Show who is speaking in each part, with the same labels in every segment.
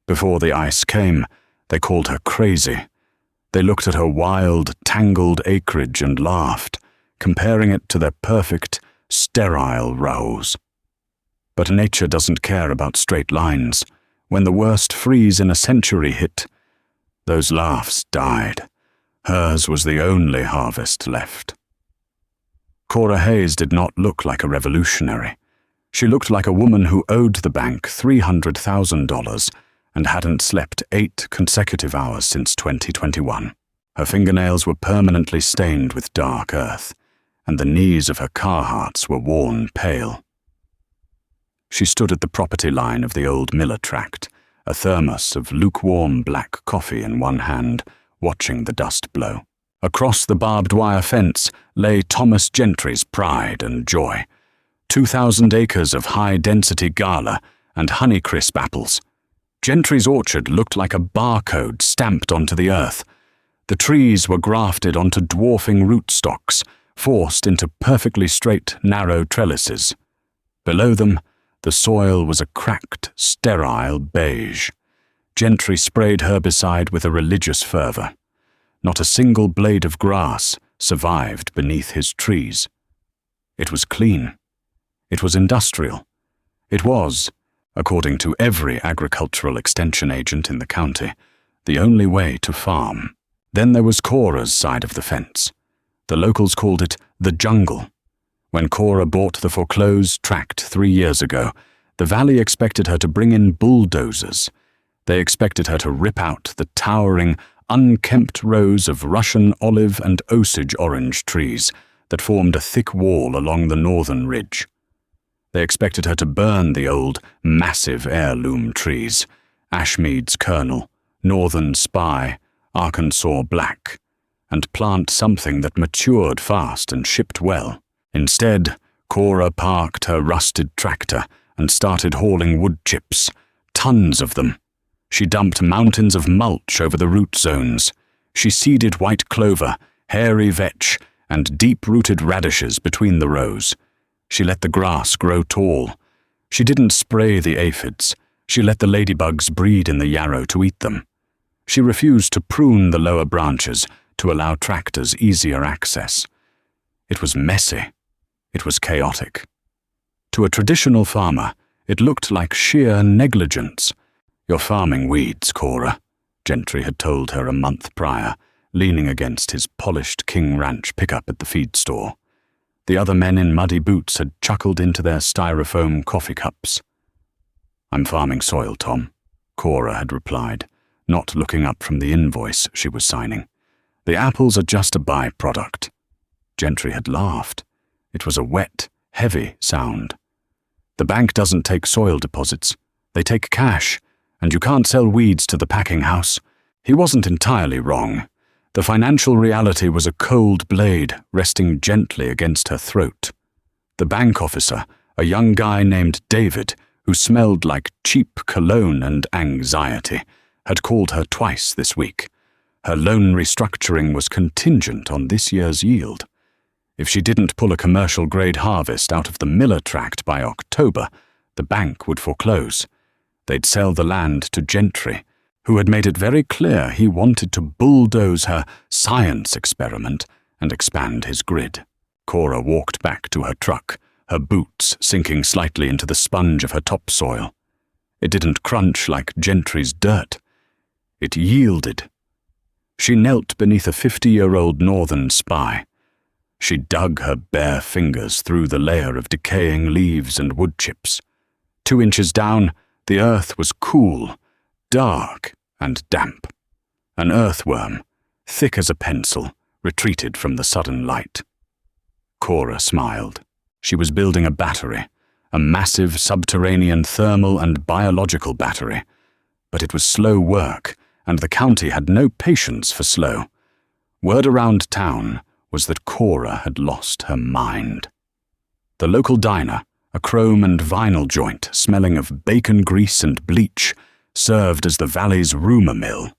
Speaker 1: Before the ice came, they called her crazy. They looked at her wild, tangled acreage and laughed, comparing it to their perfect, sterile rows. But nature doesn't care about straight lines. When the worst freeze in a century hit, those laughs died. Hers was the only harvest left. Cora Hayes did not look like a revolutionary. She looked like a woman who owed the bank $300,000 and hadn't slept 8 consecutive hours since 2021. Her fingernails were permanently stained with dark earth, and the knees of her Carhartts were worn pale. She stood at the property line of the old Miller tract, a thermos of lukewarm black coffee in one hand, watching the dust blow. Across the barbed wire fence lay Thomas Gentry's pride and joy. 2,000 acres of high-density gala and Honeycrisp apples. Gentry's orchard looked like a barcode stamped onto the earth. The trees were grafted onto dwarfing rootstocks, forced into perfectly straight, narrow trellises. Below them, the soil was a cracked, sterile beige. Gentry sprayed herbicide with a religious fervor. Not a single blade of grass survived beneath his trees. It was clean. It was industrial. It was, according to every agricultural extension agent in the county, the only way to farm. Then there was Cora's side of the fence. The locals called it the jungle. When Cora bought the foreclosed tract 3 years ago, the valley expected her to bring in bulldozers. They expected her to rip out the towering, unkempt rows of Russian olive and Osage orange trees that formed a thick wall along the northern ridge. They expected her to burn the old, massive heirloom trees, Ashmead's Kernel, Northern Spy, Arkansas Black, and plant something that matured fast and shipped well. Instead, Cora parked her rusted tractor and started hauling wood chips, tons of them. She dumped mountains of mulch over the root zones. She seeded white clover, hairy vetch, and deep-rooted radishes between the rows. She let the grass grow tall. She didn't spray the aphids. She let the ladybugs breed in the yarrow to eat them. She refused to prune the lower branches to allow tractors easier access. It was messy. It was chaotic. To a traditional farmer, it looked like sheer negligence. "You're farming weeds, Cora," Gentry had told her a month prior, leaning against his polished King Ranch pickup at the feed store. The other men in muddy boots had chuckled into their styrofoam coffee cups. "I'm farming soil, Tom," Cora had replied, not looking up from the invoice she was signing. "The apples are just a byproduct." Gentry had laughed. It was a wet, heavy sound. "The bank doesn't take soil deposits. They take cash, and you can't sell weeds to the packing house." He wasn't entirely wrong. The financial reality was a cold blade resting gently against her throat. The bank officer, a young guy named David, who smelled like cheap cologne and anxiety, had called her twice this week. Her loan restructuring was contingent on this year's yield. If she didn't pull a commercial-grade harvest out of the Miller tract by October, the bank would foreclose. They'd sell the land to Gentry, who had made it very clear he wanted to bulldoze her science experiment and expand his grid. Cora walked back to her truck, her boots sinking slightly into the sponge of her topsoil. It didn't crunch like Gentry's dirt. It yielded. She knelt beneath a 50-year-old Northern Spy. She dug her bare fingers through the layer of decaying leaves and wood chips. 2 inches down, the earth was cool, dark, and damp. An earthworm, thick as a pencil, retreated from the sudden light. Cora smiled. She was building a battery, a massive subterranean thermal and biological battery. But it was slow work, and the county had no patience for slow. Word around town was that Cora had lost her mind. The local diner, a chrome and vinyl joint smelling of bacon grease and bleach, served as the valley's rumor mill.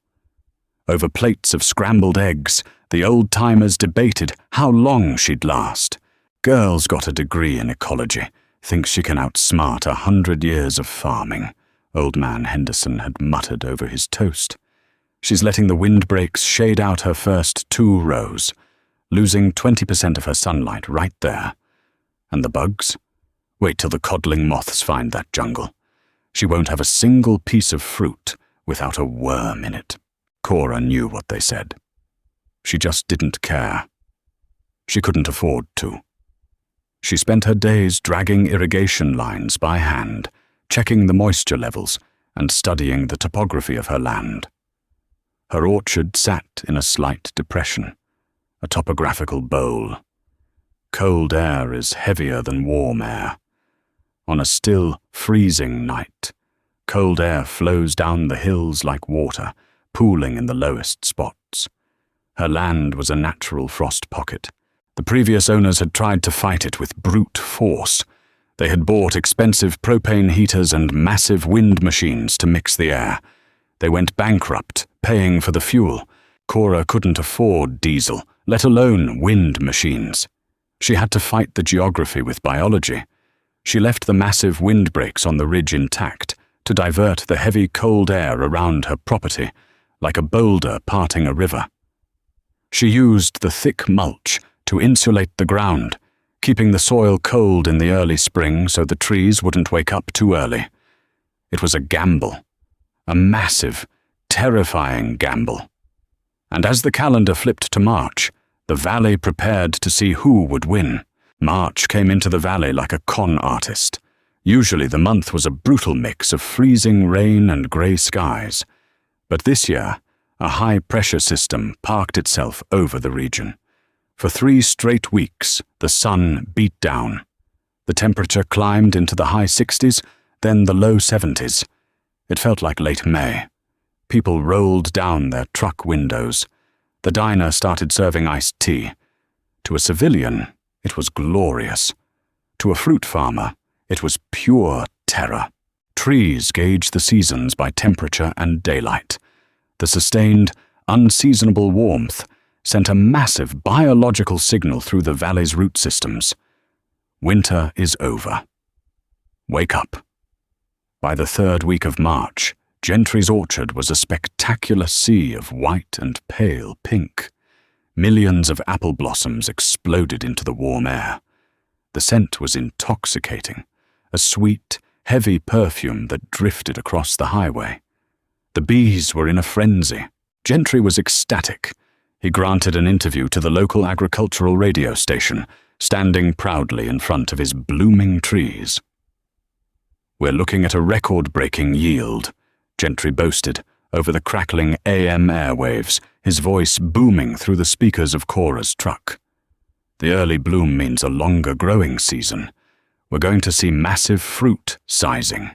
Speaker 1: Over plates of scrambled eggs, the old-timers debated how long she'd last. Girl's got a degree in ecology, thinks she can outsmart 100 years of farming. Old Man Henderson had muttered over his toast. She's letting the windbreaks shade out her first 2 rows, losing 20% of her sunlight right there. And the bugs? Wait till the codling moths find that jungle. She won't have a single piece of fruit without a worm in it. Cora knew what they said. She just didn't care. She couldn't afford to. She spent her days dragging irrigation lines by hand, checking the moisture levels and studying the topography of her land. Her orchard sat in a slight depression, a topographical bowl. Cold air is heavier than warm air. On a still, freezing night, cold air flows down the hills like water, pooling in the lowest spots. Her land was a natural frost pocket. The previous owners had tried to fight it with brute force. They had bought expensive propane heaters and massive wind machines to mix the air. They went bankrupt, paying for the fuel. Cora couldn't afford diesel, let alone wind machines. She had to fight the geography with biology. She left the massive windbreaks on the ridge intact to divert the heavy cold air around her property, like a boulder parting a river. She used the thick mulch to insulate the ground, keeping the soil cold in the early spring so the trees wouldn't wake up too early. It was a gamble, a massive, terrifying gamble. And as the calendar flipped to March, the valley prepared to see who would win. March came into the valley like a con artist. Usually the month was a brutal mix of freezing rain and grey skies. But this year, a high-pressure system parked itself over the region. For 3 straight weeks, the sun beat down. The temperature climbed into the high 60s, then the low 70s. It felt like late May. People rolled down their truck windows. The diner started serving iced tea. To a civilian, it was glorious. To a fruit farmer, it was pure terror. Trees gauge the seasons by temperature and daylight. The sustained, unseasonable warmth sent a massive biological signal through the valley's root systems. Winter is over. Wake up. By the 3rd week of March, Gentry's orchard was a spectacular sea of white and pale pink. Millions of apple blossoms exploded into the warm air. The scent was intoxicating, a sweet, heavy perfume that drifted across the highway. The bees were in a frenzy. Gentry was ecstatic. He granted an interview to the local agricultural radio station, standing proudly in front of his blooming trees. "We're looking at a record-breaking yield," Gentry boasted, over the crackling AM airwaves, his voice booming through the speakers of Cora's truck. "The early bloom means a longer growing season. We're going to see massive fruit sizing.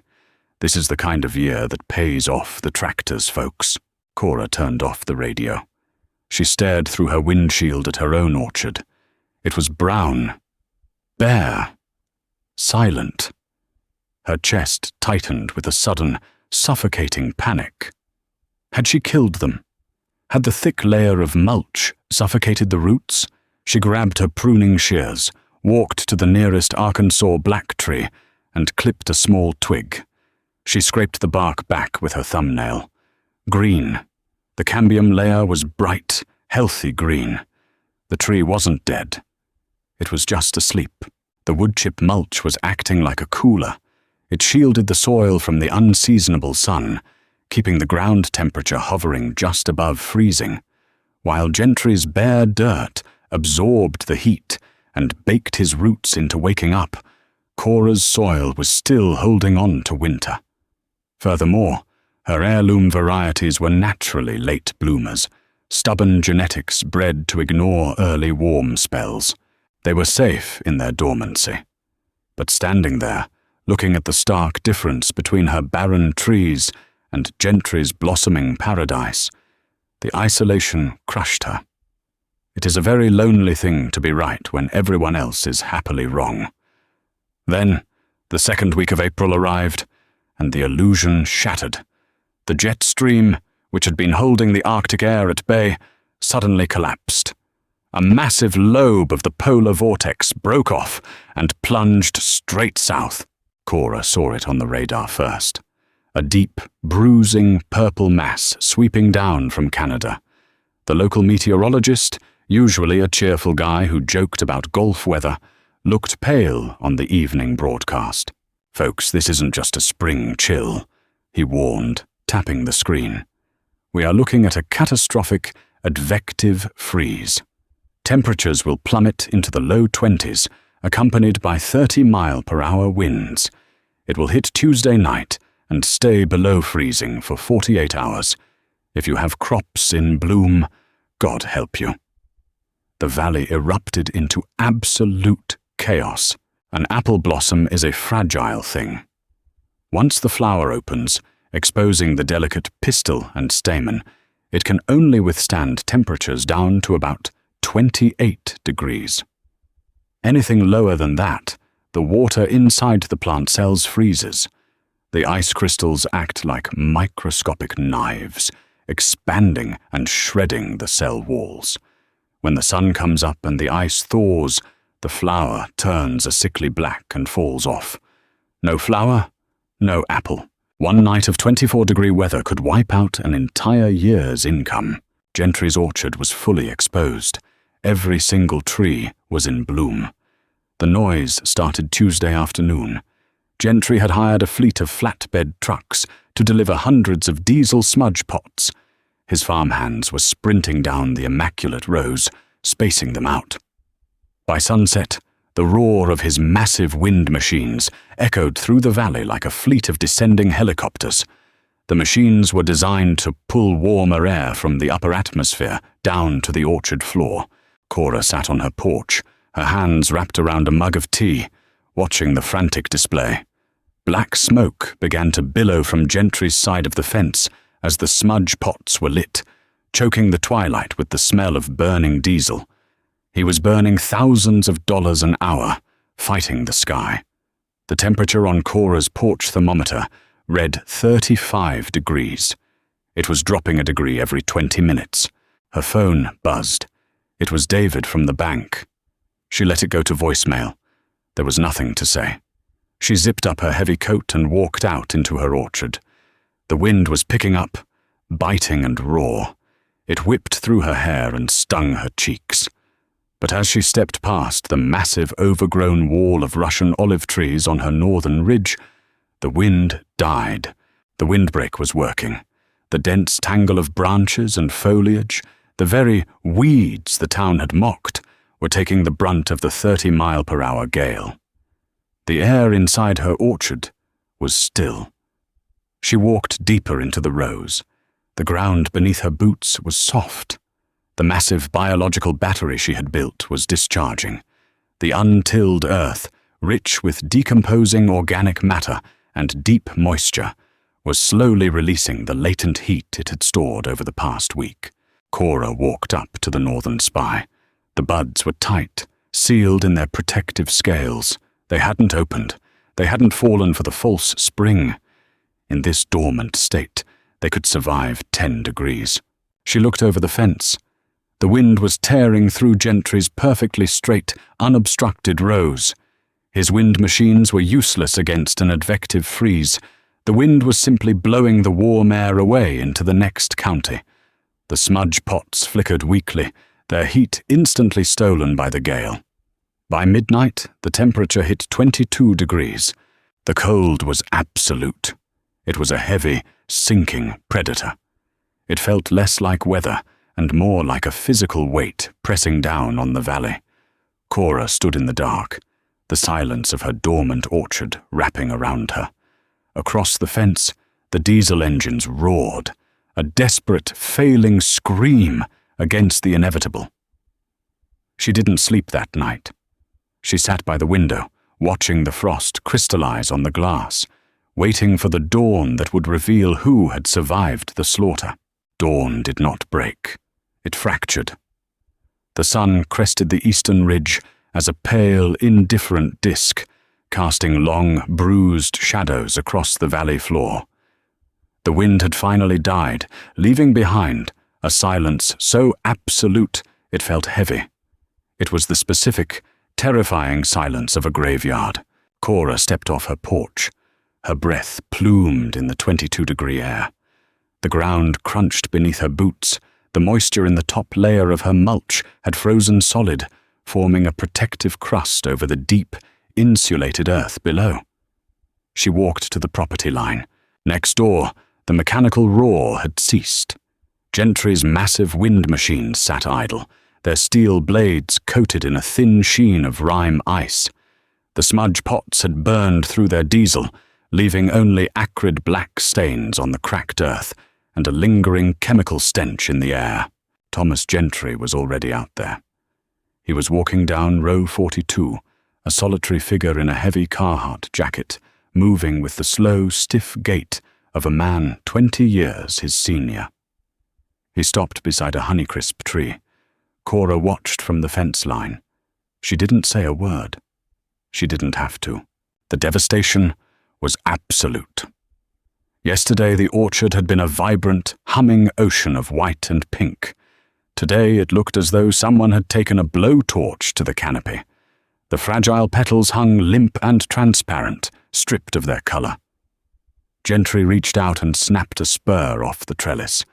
Speaker 1: This is the kind of year that pays off the tractors, folks." Cora turned off the radio. She stared through her windshield at her own orchard. It was brown, bare, silent. Her chest tightened with a sudden, suffocating panic. Had she killed them? Had the thick layer of mulch suffocated the roots? She grabbed her pruning shears, walked to the nearest Arkansas black tree, and clipped a small twig. She scraped the bark back with her thumbnail. Green. The cambium layer was bright, healthy green. The tree wasn't dead. It was just asleep. The woodchip mulch was acting like a cooler. It shielded the soil from the unseasonable sun, keeping the ground temperature hovering just above freezing, while Gentry's bare dirt absorbed the heat and baked his roots into waking up. Cora's soil was still holding on to winter. Furthermore, her heirloom varieties were naturally late bloomers, stubborn genetics bred to ignore early warm spells. They were safe in their dormancy. But standing there, looking at the stark difference between her barren trees and Gentry's blossoming paradise, the isolation crushed her. It is a very lonely thing to be right when everyone else is happily wrong. Then, the 2nd week of April arrived, and the illusion shattered. The jet stream, which had been holding the Arctic air at bay, suddenly collapsed. A massive lobe of the polar vortex broke off and plunged straight south. Cora saw it on the radar first. a deep, bruising purple mass sweeping down from Canada. The local meteorologist, usually a cheerful guy who joked about golf weather, looked pale on the evening broadcast. "Folks, this isn't just a spring chill," he warned, tapping the screen. "We are looking at a catastrophic, advective freeze. Temperatures will plummet into the low 20s, accompanied by 30-mile-per-hour winds. It will hit Tuesday night and stay below freezing for 48 hours. If you have crops in bloom, God help you." The valley erupted into absolute chaos. An apple blossom is a fragile thing. Once the flower opens, exposing the delicate pistil and stamen, it can only withstand temperatures down to about 28 degrees. Anything lower than that, the water inside the plant cells freezes. The ice crystals act like microscopic knives, expanding and shredding the cell walls. When the sun comes up and the ice thaws, the flower turns a sickly black and falls off. No flower, no apple. One night of 24-degree weather could wipe out an entire year's income. Gentry's orchard was fully exposed. Every single tree was in bloom. The noise started Tuesday afternoon. Gentry had hired a fleet of flatbed trucks to deliver hundreds of diesel smudge pots. His farmhands were sprinting down the immaculate rows, spacing them out. By sunset, the roar of his massive wind machines echoed through the valley like a fleet of descending helicopters. The machines were designed to pull warmer air from the upper atmosphere down to the orchard floor. Cora sat on her porch, her hands wrapped around a mug of tea, watching the frantic display. Black smoke began to billow from Gentry's side of the fence as the smudge pots were lit, choking the twilight with the smell of burning diesel. He was burning thousands of dollars an hour, fighting the sky. The temperature on Cora's porch thermometer read 35 degrees. It was dropping a degree every 20 minutes. Her phone buzzed. It was David from the bank. She let it go to voicemail. There was nothing to say. She zipped up her heavy coat and walked out into her orchard. The wind was picking up, biting and raw. It whipped through her hair and stung her cheeks. But as she stepped past the massive overgrown wall of Russian olive trees on her northern ridge, the wind died. The windbreak was working. The dense tangle of branches and foliage, the very weeds the town had mocked, were taking the brunt of the 30-mile-per-hour gale. The air inside her orchard was still. She walked deeper into the rows. The ground beneath her boots was soft. The massive biological battery she had built was discharging. The untilled earth, rich with decomposing organic matter and deep moisture, was slowly releasing the latent heat it had stored over the past week. Cora walked up to the northern spire. The buds were tight, sealed in their protective scales. They hadn't opened. They hadn't fallen for the false spring. In this dormant state, they could survive 10 degrees. She looked over the fence. The wind was tearing through Gentry's perfectly straight, unobstructed rows. His wind machines were useless against an advective freeze. The wind was simply blowing the warm air away into the next county. The smudge pots flickered weakly, their heat instantly stolen by the gale. By midnight, the temperature hit 22 degrees. The cold was absolute. It was a heavy, sinking predator. It felt less like weather and more like a physical weight pressing down on the valley. Cora stood in the dark, the silence of her dormant orchard wrapping around her. Across the fence, the diesel engines roared, a desperate, failing scream against the inevitable. She didn't sleep that night. She sat by the window, watching the frost crystallize on the glass, waiting for the dawn that would reveal who had survived the slaughter. Dawn did not break. It fractured. The sun crested the eastern ridge as a pale, indifferent disk, casting long, bruised shadows across the valley floor. The wind had finally died, leaving behind a silence so absolute it felt heavy. It was the specific, terrifying silence of a graveyard. Cora stepped off her porch. Her breath plumed in the 22-degree air. The ground crunched beneath her boots. The moisture in the top layer of her mulch had frozen solid, forming a protective crust over the deep, insulated earth below. She walked to the property line. Next door, the mechanical roar had ceased. Gentry's massive wind machines sat idle, their steel blades coated in a thin sheen of rime ice. The smudge pots had burned through their diesel, leaving only acrid black stains on the cracked earth and a lingering chemical stench in the air. Thomas Gentry was already out there. He was walking down row 42, a solitary figure in a heavy Carhartt jacket, moving with the slow, stiff gait of a man 20 years his senior. He stopped beside a Honeycrisp tree. Cora watched from the fence line. She didn't say a word. She didn't have to. The devastation was absolute. Yesterday the orchard had been a vibrant, humming ocean of white and pink. Today it looked as though someone had taken a blowtorch to the canopy. The fragile petals hung limp and transparent, stripped of their color. Gentry reached out and snapped a spur off the trellis.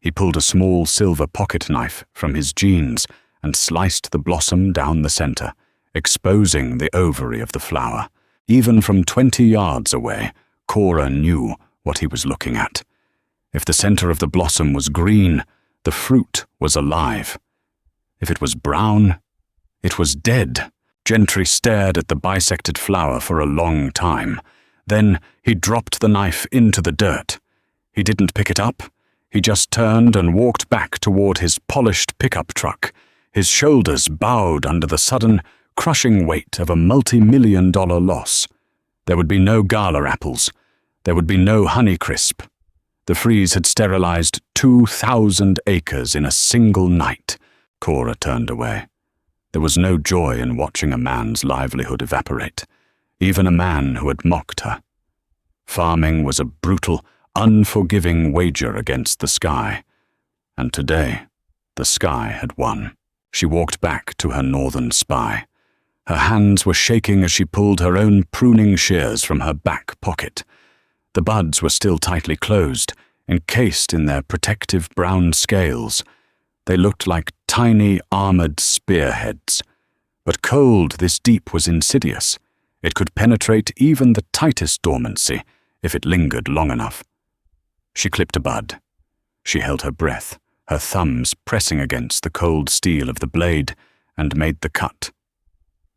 Speaker 1: He pulled a small silver pocket knife from his jeans and sliced the blossom down the center, exposing the ovary of the flower. Even from 20 yards away, Cora knew what he was looking at. If the center of the blossom was green, the fruit was alive. If it was brown, it was dead. Gentry stared at the bisected flower for a long time. Then he dropped the knife into the dirt. He didn't pick it up. He just turned and walked back toward his polished pickup truck, his shoulders bowed under the sudden, crushing weight of a multi-million-dollar loss. There would be no gala apples. There would be no Honeycrisp. The freeze had sterilized 2,000 acres in a single night. Cora turned away. There was no joy in watching a man's livelihood evaporate, even a man who had mocked her. Farming was a brutal, unforgiving wager against the sky, and today the sky had won. She walked back to her northern spy. Her hands were shaking as she pulled her own pruning shears from her back pocket. The buds were still tightly closed, encased in their protective brown scales. They looked like tiny armored spearheads. But cold this deep was insidious. It could penetrate even the tightest dormancy if it lingered long enough. She clipped a bud. She held her breath, her thumbs pressing against the cold steel of the blade, and made the cut.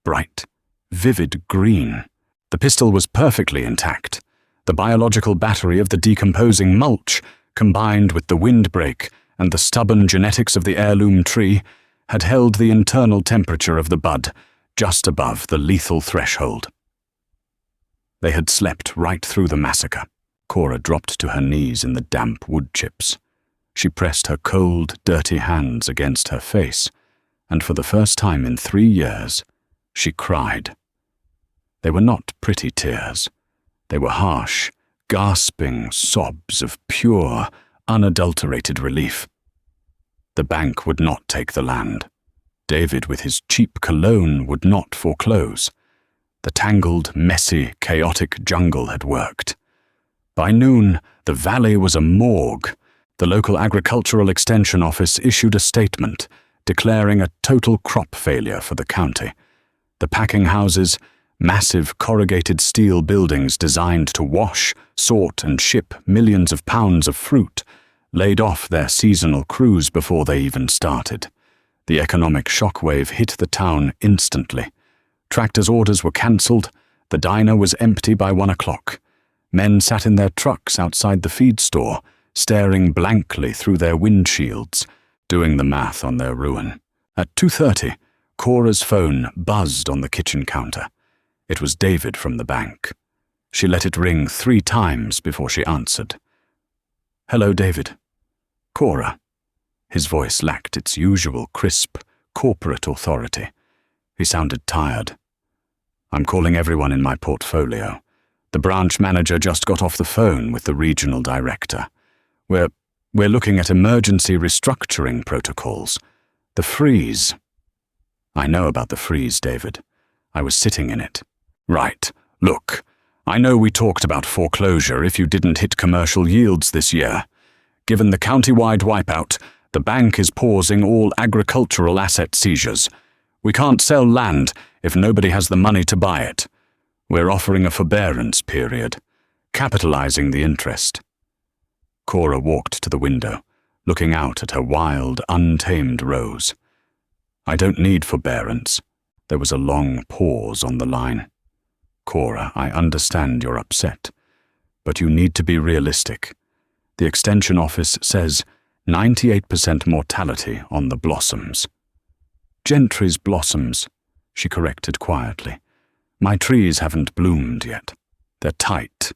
Speaker 1: Bright, vivid green. The pistil was perfectly intact. The biological battery of the decomposing mulch, combined with the windbreak and the stubborn genetics of the heirloom tree, had held the internal temperature of the bud just above the lethal threshold. They had slept right through the massacre. Cora dropped to her knees in the damp wood chips. She pressed her cold, dirty hands against her face, and for the first time in 3 years, she cried. They were not pretty tears. They were harsh, gasping sobs of pure, unadulterated relief. The bank would not take the land. David, with his cheap cologne, would not foreclose. The tangled, messy, chaotic jungle had worked. By noon, the valley was a morgue. The local agricultural extension office issued a statement declaring a total crop failure for the county. The packing houses, massive corrugated steel buildings designed to wash, sort, and ship millions of pounds of fruit, laid off their seasonal crews before they even started. The economic shockwave hit the town instantly. Tractors' orders were cancelled. The diner was empty by 1 o'clock. Men sat in their trucks outside the feed store, staring blankly through their windshields, doing the math on their ruin. At 2:30, Cora's phone buzzed on the kitchen counter. It was David from the bank. She let it ring 3 times before she answered. "Hello, David." "Cora." His voice lacked its usual crisp, corporate authority. He sounded tired. "I'm calling everyone in my portfolio. The branch manager just got off the phone with the regional director. We're looking at emergency restructuring protocols. The freeze." "I know about the freeze, David. I was sitting in it." "Right. Look, I know we talked about foreclosure if you didn't hit commercial yields this year. Given the county-wide wipeout, the bank is pausing all agricultural asset seizures. We can't sell land if nobody has the money to buy it. We're offering a forbearance period, capitalizing the interest. Cora walked to the window, looking out at her wild, untamed rows. I don't need forbearance. There was a long pause on the line. Cora, I understand you're upset, but you need to be realistic. The Extension Office says 98% mortality on the blossoms. Gentry's blossoms, she corrected quietly. My trees haven't bloomed yet. They're tight.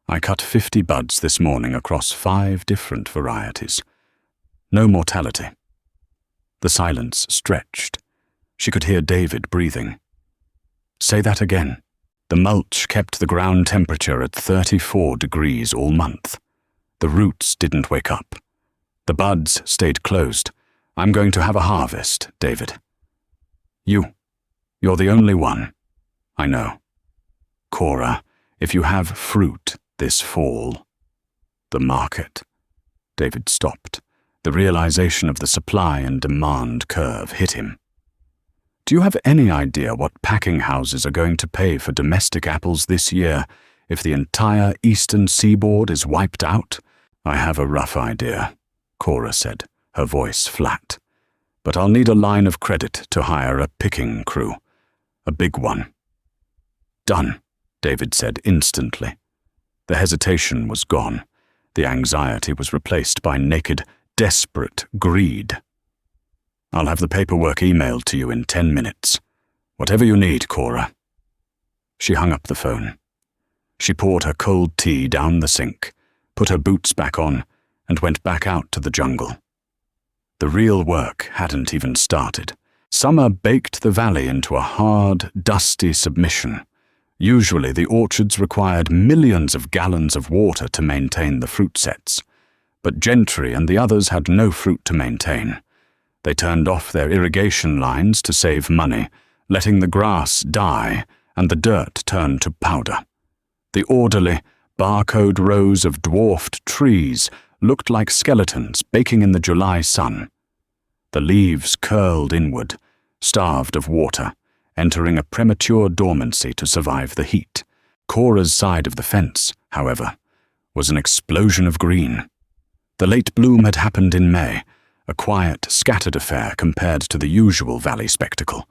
Speaker 1: I cut 50 buds this morning across 5 different varieties. No mortality. The silence stretched. She could hear David breathing. Say that again. The mulch kept the ground temperature at 34 degrees all month. The roots didn't wake up. The buds stayed closed. I'm going to have a harvest, David. You're the only one. I know. Cora, if you have fruit this fall. The market. David stopped. The realization of the supply and demand curve hit him. Do you have any idea what packing houses are going to pay for domestic apples this year if the entire eastern seaboard is wiped out? I have a rough idea, Cora said, her voice flat. But I'll need a line of credit to hire a picking crew. A big one. Done, David said instantly. The hesitation was gone. The anxiety was replaced by naked, desperate greed. I'll have the paperwork emailed to you in 10 minutes. Whatever you need, Cora. She hung up the phone. She poured her cold tea down the sink, put her boots back on, and went back out to the jungle. The real work hadn't even started. Summer baked the valley into a hard, dusty submission. Usually the orchards required millions of gallons of water to maintain the fruit sets. But Gentry and the others had no fruit to maintain. They turned off their irrigation lines to save money, letting the grass die and the dirt turn to powder. The orderly, barcode rows of dwarfed trees looked like skeletons baking in the July sun. The leaves curled inward, starved of water, entering a premature dormancy to survive the heat. Cora's side of the fence, however, was an explosion of green. The late bloom had happened in May, a quiet, scattered affair compared to the usual valley spectacle.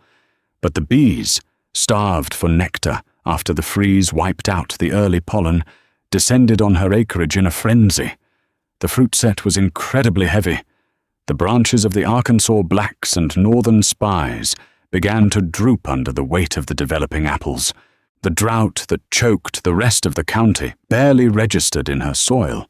Speaker 1: But the bees, starved for nectar after the freeze wiped out the early pollen, descended on her acreage in a frenzy. The fruit set was incredibly heavy. The branches of the Arkansas blacks and northern spies began to droop under the weight of the developing apples. The drought that choked the rest of the county barely registered in her soil.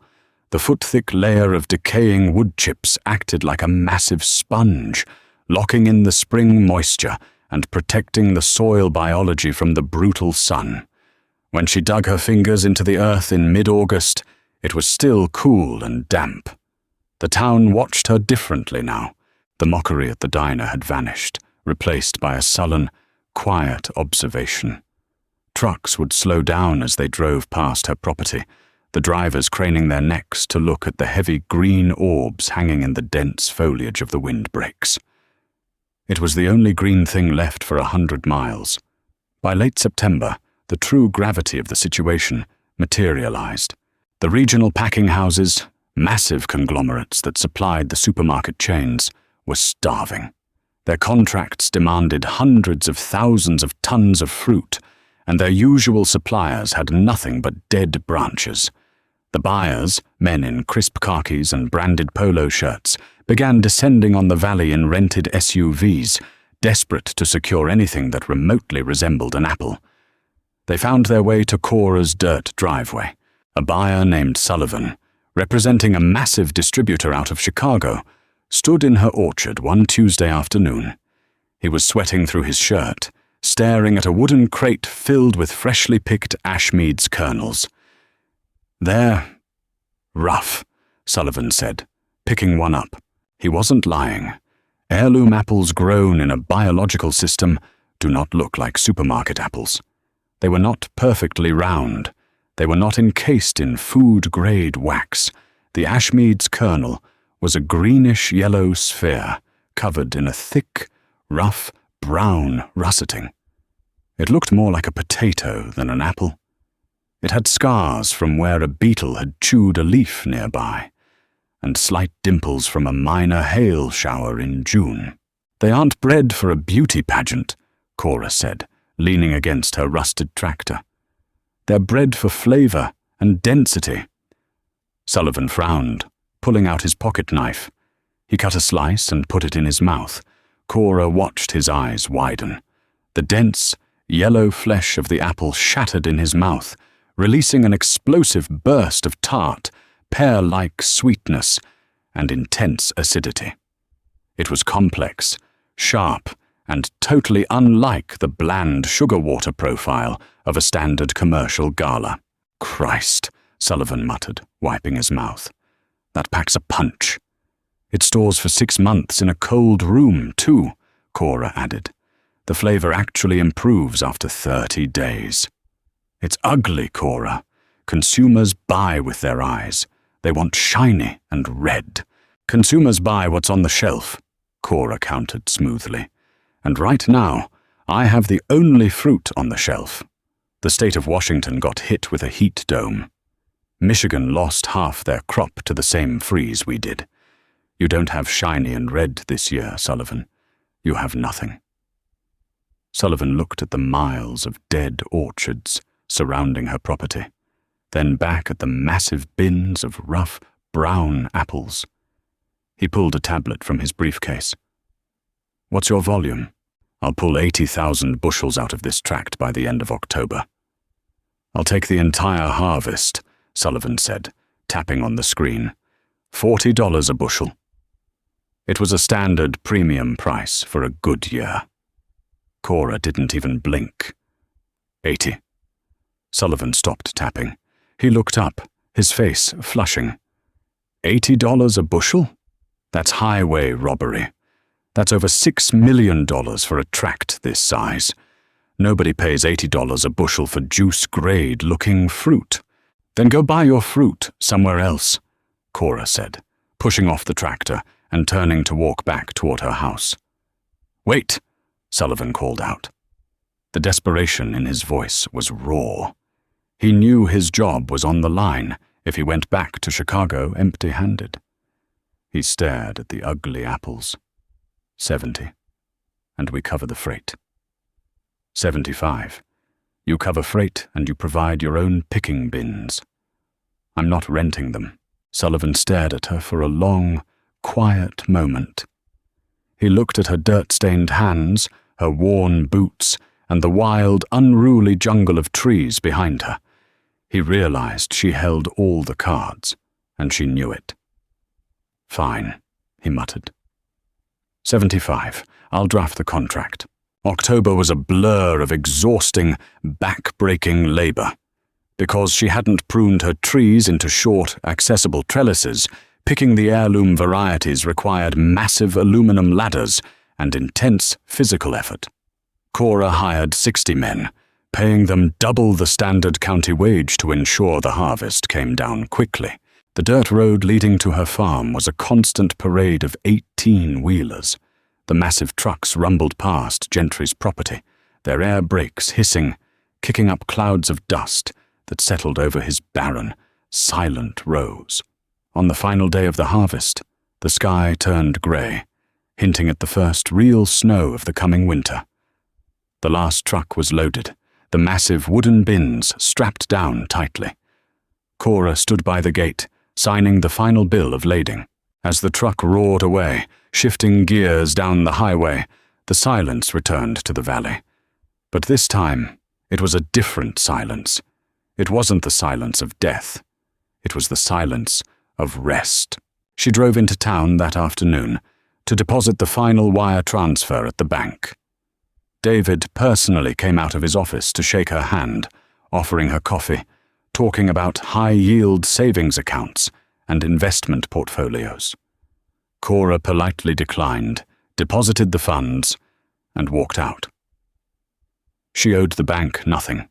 Speaker 1: The foot-thick layer of decaying wood chips acted like a massive sponge, locking in the spring moisture and protecting the soil biology from the brutal sun. When she dug her fingers into the earth in mid-August, it was still cool and damp. The town watched her differently now. The mockery at the diner had vanished, replaced by a sullen, quiet observation. Trucks would slow down as they drove past her property, the drivers craning their necks to look at the heavy green orbs hanging in the dense foliage of the windbreaks. It was the only green thing left for 100 miles. By late September, the true gravity of the situation materialized. The regional packing houses, massive conglomerates that supplied the supermarket chains, were starving. Their contracts demanded hundreds of thousands of tons of fruit, and their usual suppliers had nothing but dead branches. The buyers, men in crisp khakis and branded polo shirts, began descending on the valley in rented SUVs, desperate to secure anything that remotely resembled an apple. They found their way to Cora's dirt driveway. A buyer named Sullivan, representing a massive distributor out of Chicago, stood in her orchard one Tuesday afternoon. He was sweating through his shirt, staring at a wooden crate filled with freshly picked Ashmead's kernels. "They're rough," Sullivan said, picking one up. He wasn't lying. Heirloom apples grown in a biological system do not look like supermarket apples. They were not perfectly round. They were not encased in food-grade wax. The Ashmead's kernel was a greenish-yellow sphere covered in a thick, rough, brown russeting. It looked more like a potato than an apple. It had scars from where a beetle had chewed a leaf nearby, and slight dimples from a minor hail shower in June. "They aren't bred for a beauty pageant," Cora said, leaning against her rusted tractor. "They're bred for flavor and density." Sullivan frowned, pulling out his pocket knife. He cut a slice and put it in his mouth. Cora watched his eyes widen. The dense, yellow flesh of the apple shattered in his mouth, releasing an explosive burst of tart, pear-like sweetness, and intense acidity. It was complex, sharp, and totally unlike the bland sugar water profile of a standard commercial gala. "Christ," Sullivan muttered, wiping his mouth. "That packs a punch." "It stores for 6 months in a cold room, too," Cora added. "The flavor actually improves after 30 days. It's ugly, Cora. Consumers buy with their eyes. They want shiny and red. Consumers buy what's on the shelf," Cora countered smoothly. "And right now, I have the only fruit on the shelf. The state of Washington got hit with a heat dome. Michigan lost half their crop to the same freeze we did. You don't have shiny and red this year, Sullivan. You have nothing." Sullivan looked at the miles of dead orchards surrounding her property, then back at the massive bins of rough, brown apples. He pulled a tablet from his briefcase. "What's your volume? I'll pull 80,000 bushels out of this tract by the end of October." "I'll take the entire harvest," Sullivan said, tapping on the screen. $40 a bushel. It was a standard premium price for a good year. Cora didn't even blink. 80. Sullivan stopped tapping. He looked up, his face flushing. $80 a bushel? That's highway robbery. That's over $6 million for a tract this size. Nobody pays $80 a bushel for juice-grade-looking fruit. "Then go buy your fruit somewhere else," Cora said, pushing off the tractor and turning to walk back toward her house. "Wait," Sullivan called out. The desperation in his voice was raw. He knew his job was on the line if he went back to Chicago empty-handed. He stared at the ugly apples. 70. And we cover the freight. 75. You cover freight and you provide your own picking bins. I'm not renting them. Sullivan stared at her for a long, quiet moment. He looked at her dirt-stained hands, her worn boots, and the wild, unruly jungle of trees behind her. He realized she held all the cards, and she knew it. "Fine," he muttered. 75. I'll draft the contract. October was a blur of exhausting, back-breaking labor. Because she hadn't pruned her trees into short, accessible trellises, picking the heirloom varieties required massive aluminum ladders and intense physical effort. Cora hired 60 men, paying them double the standard county wage to ensure the harvest came down quickly. The dirt road leading to her farm was a constant parade of 18-wheelers. The massive trucks rumbled past Gentry's property, their air brakes hissing, kicking up clouds of dust that settled over his barren, silent rows. On the final day of the harvest, the sky turned grey, hinting at the first real snow of the coming winter. The last truck was loaded, the massive wooden bins strapped down tightly. Cora stood by the gate, signing the final bill of lading. As the truck roared away, shifting gears down the highway, the silence returned to the valley. But this time, it was a different silence. It wasn't the silence of death. It was the silence of rest. She drove into town that afternoon to deposit the final wire transfer at the bank. David personally came out of his office to shake her hand, offering her coffee, talking about high-yield savings accounts and investment portfolios. Cora politely declined, deposited the funds, and walked out. She owed the bank nothing.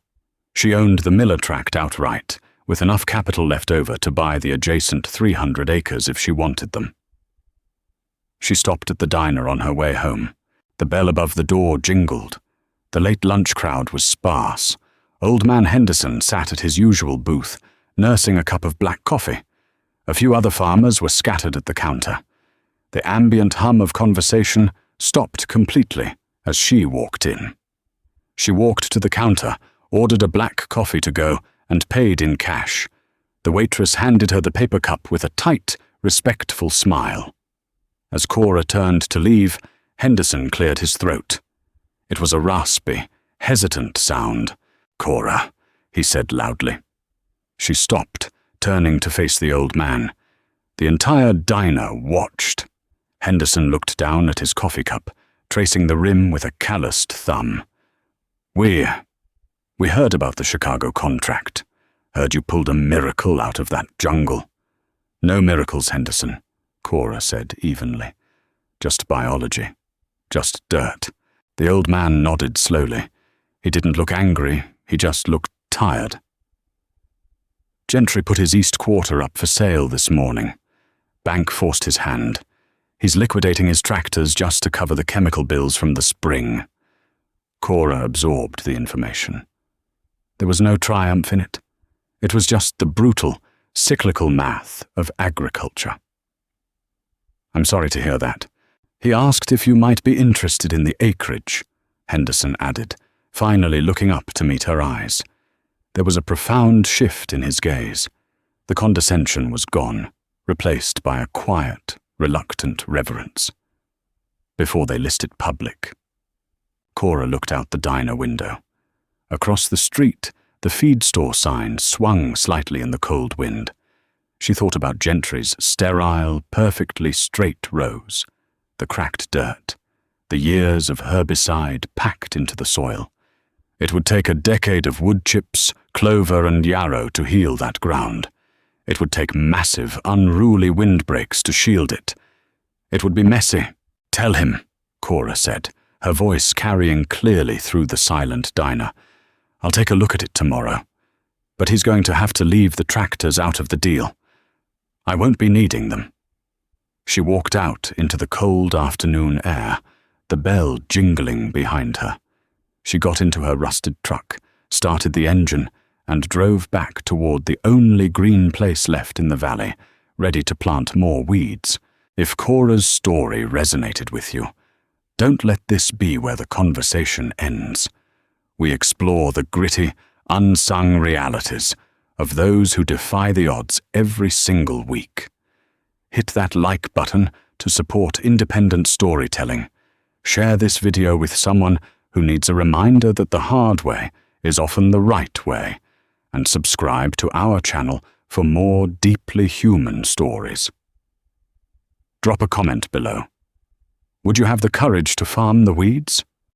Speaker 1: She owned the Miller tract outright, with enough capital left over to buy the adjacent 300 acres if she wanted them. She stopped at the diner on her way home. The bell above the door jingled. The late lunch crowd was sparse. Old man Henderson sat at his usual booth, nursing a cup of black coffee. A few other farmers were scattered at the counter. The ambient hum of conversation stopped completely as she walked in. She walked to the counter, ordered a black coffee to go, and paid in cash. The waitress handed her the paper cup with a tight, respectful smile. As Cora turned to leave, Henderson cleared his throat. It was a raspy, hesitant sound. "Cora," he said loudly. She stopped, turning to face the old man. The entire diner watched. Henderson looked down at his coffee cup, tracing the rim with a calloused thumb. We heard about the Chicago contract. Heard you pulled a miracle out of that jungle." "No miracles, Henderson," Cora said evenly. "Just biology. Just dirt." The old man nodded slowly. He didn't look angry, he just looked tired. "Gentry put his East Quarter up for sale this morning." Bank forced his hand. "He's liquidating his tractors just to cover the chemical bills from the spring." Cora absorbed the information. There was no triumph in it. It was just the brutal, cyclical math of agriculture. "I'm sorry to hear that. He asked if you might be interested in the acreage," Henderson added, finally looking up to meet her eyes. There was a profound shift in his gaze. The condescension was gone, replaced by a quiet, reluctant reverence. "Before they list it public." Cora looked out the diner window. Across the street, the feed store sign swung slightly in the cold wind. She thought about Gentry's sterile, perfectly straight rows, the cracked dirt, the years of herbicide packed into the soil. It would take a decade of wood chips, clover, and yarrow to heal that ground. It would take massive, unruly windbreaks to shield it. It would be messy. "Tell him," Cora said, her voice carrying clearly through the silent diner. "I'll take a look at it tomorrow. But he's going to have to leave the tractors out of the deal. I won't be needing them." She walked out into the cold afternoon air, the bell jingling behind her. She got into her rusted truck, started the engine, and drove back toward the only green place left in the valley, ready to plant more weeds. If Cora's story resonated with you, don't let this be where the conversation ends. We explore the gritty, unsung realities of those who defy the odds every single week. Hit that like button to support independent storytelling. Share this video with someone who needs a reminder that the hard way is often the right way, and subscribe to our channel for more deeply human stories. Drop a comment below. Would you have the courage to farm the weeds?